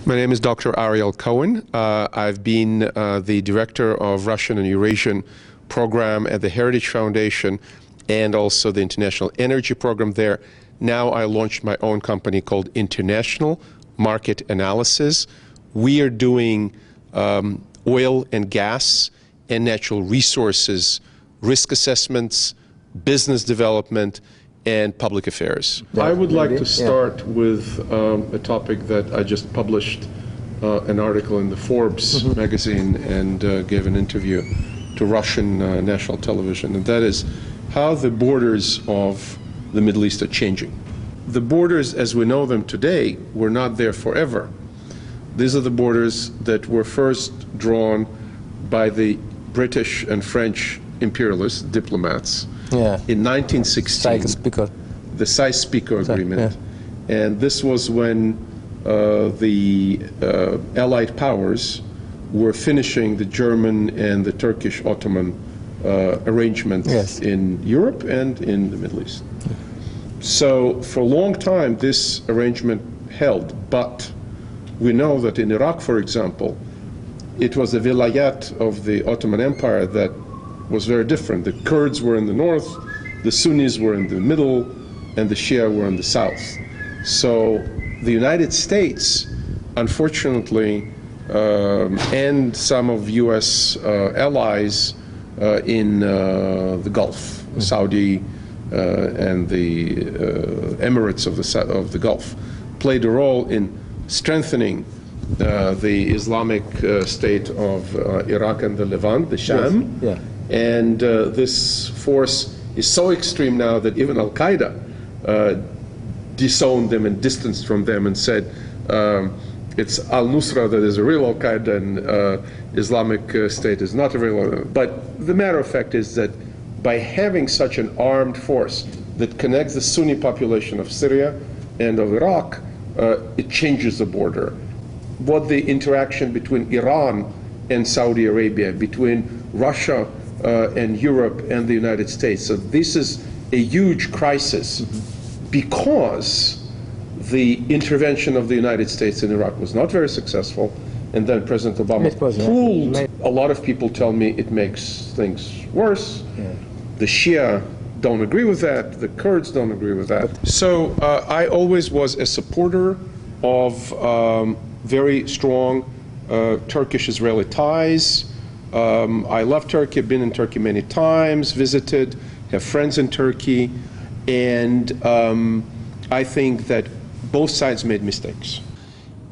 My name is Dr. Ariel Cohen. I've been the director of Russian and Eurasian program at the Heritage Foundation and also the International Energy Program there. Now I launched my own company called International Market Analysis. We are doing oil and gas and natural resources, risk assessments, business development, and public affairs. I would like to start with a topic that I just published an article in the Forbes magazine and gave an interview to Russian national television, and that is how the borders of the Middle East are changing. The borders as we know them today were not there forever. These are the borders that were first drawn by the British and French imperialists, diplomats, in 1916, the Sykes-Picot Agreement. And this was when the Allied powers were finishing the German and the Turkish Ottoman arrangements in Europe and in the Middle East. So for a long time this arrangement held, but we know that in Iraq, for example, it was the vilayat of the Ottoman Empire that was very different. The Kurds were in the north, the Sunnis were in the middle, and the Shia were in the south. So the United States, unfortunately, and some of U.S. allies in the Gulf, Saudi and the Emirates of the Gulf, played a role in strengthening the Islamic state of Iraq and the Levant, the Sham. And this force is so extreme now that even Al-Qaeda disowned them and distanced from them and said it's Al-Nusra that is a real Al-Qaeda and Islamic State is not a real. But the matter of fact is that by having such an armed force that connects the Sunni population of Syria and of Iraq, it changes the border. What the interaction between Iran and Saudi Arabia, between Russia and Europe and the United States. So this is a huge crisis because the intervention of the United States in Iraq was not very successful, and then President Obama pulled. A lot of people tell me it makes things worse. The Shia don't agree with that, the Kurds don't agree with that. So I always was a supporter of very strong Turkish-Israeli ties. I love Turkey, I've been in Turkey many times, visited, have friends in Turkey, and I think that both sides made mistakes.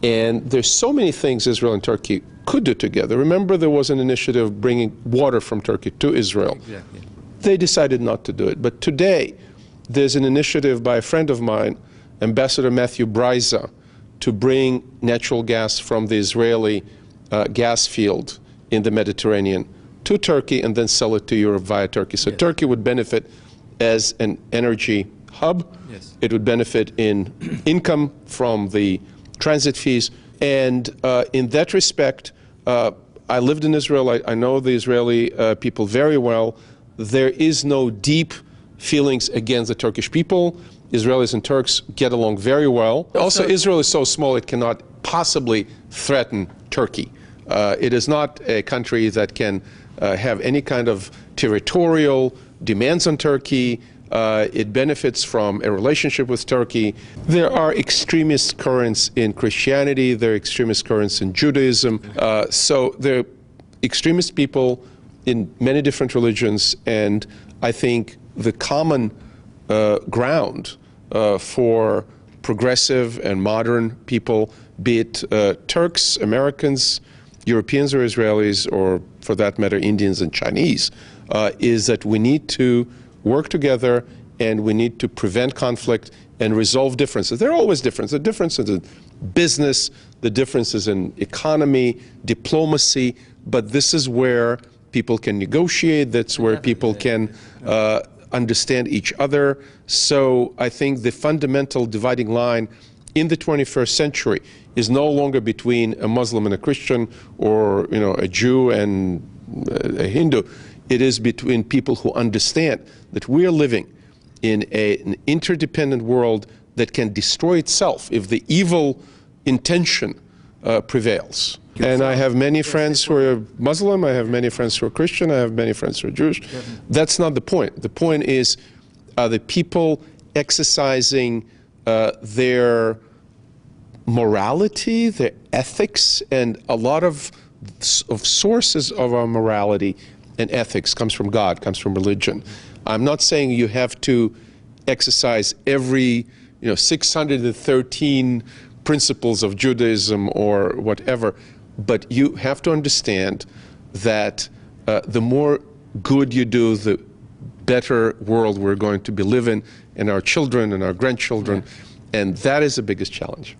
And there's so many things Israel and Turkey could do together. Remember there was an initiative bringing water from Turkey to Israel. They decided not to do it. But today there's an initiative by a friend of mine, Ambassador Matthew Bryza, to bring natural gas from the Israeli gas field in the Mediterranean to Turkey and then sell it to Europe via Turkey. So Turkey would benefit as an energy hub. It would benefit in income from the transit fees. And in that respect, I lived in Israel. I know the Israeli people very well. There is no deep feelings against the Turkish people. Israelis and Turks get along very well. Also, Israel is so small it cannot possibly threaten Turkey. It is not a country that can have any kind of territorial demands on Turkey. It benefits from a relationship with Turkey. There are extremist currents in Christianity. There are extremist currents in Judaism. So there are extremist people in many different religions, and I think the common ground for progressive and modern people, be it Turks, Americans, Europeans or Israelis, or for that matter Indians and Chinese, is that we need to work together and we need to prevent conflict and resolve differences. There are always differences. The differences in business, the differences in economy, diplomacy, but this is where people can negotiate, that's where people can understand each other. So I think the fundamental dividing line in the 21st century is no longer between a Muslim and a Christian, or a Jew and a Hindu. It is between people who understand that we are living in an interdependent world that can destroy itself if the evil intention prevails. And I have many friends who are Muslim, I have many friends who are Christian, I have many friends who are Jewish. That's not the point. The point is the people exercising their morality, their ethics, and a lot of sources of our morality and ethics comes from God, comes from religion. I'm not saying you have to exercise every 613 principles of Judaism or whatever, but you have to understand that the more good you do, the better world we're going to be living, and our children and our grandchildren, and that is the biggest challenge.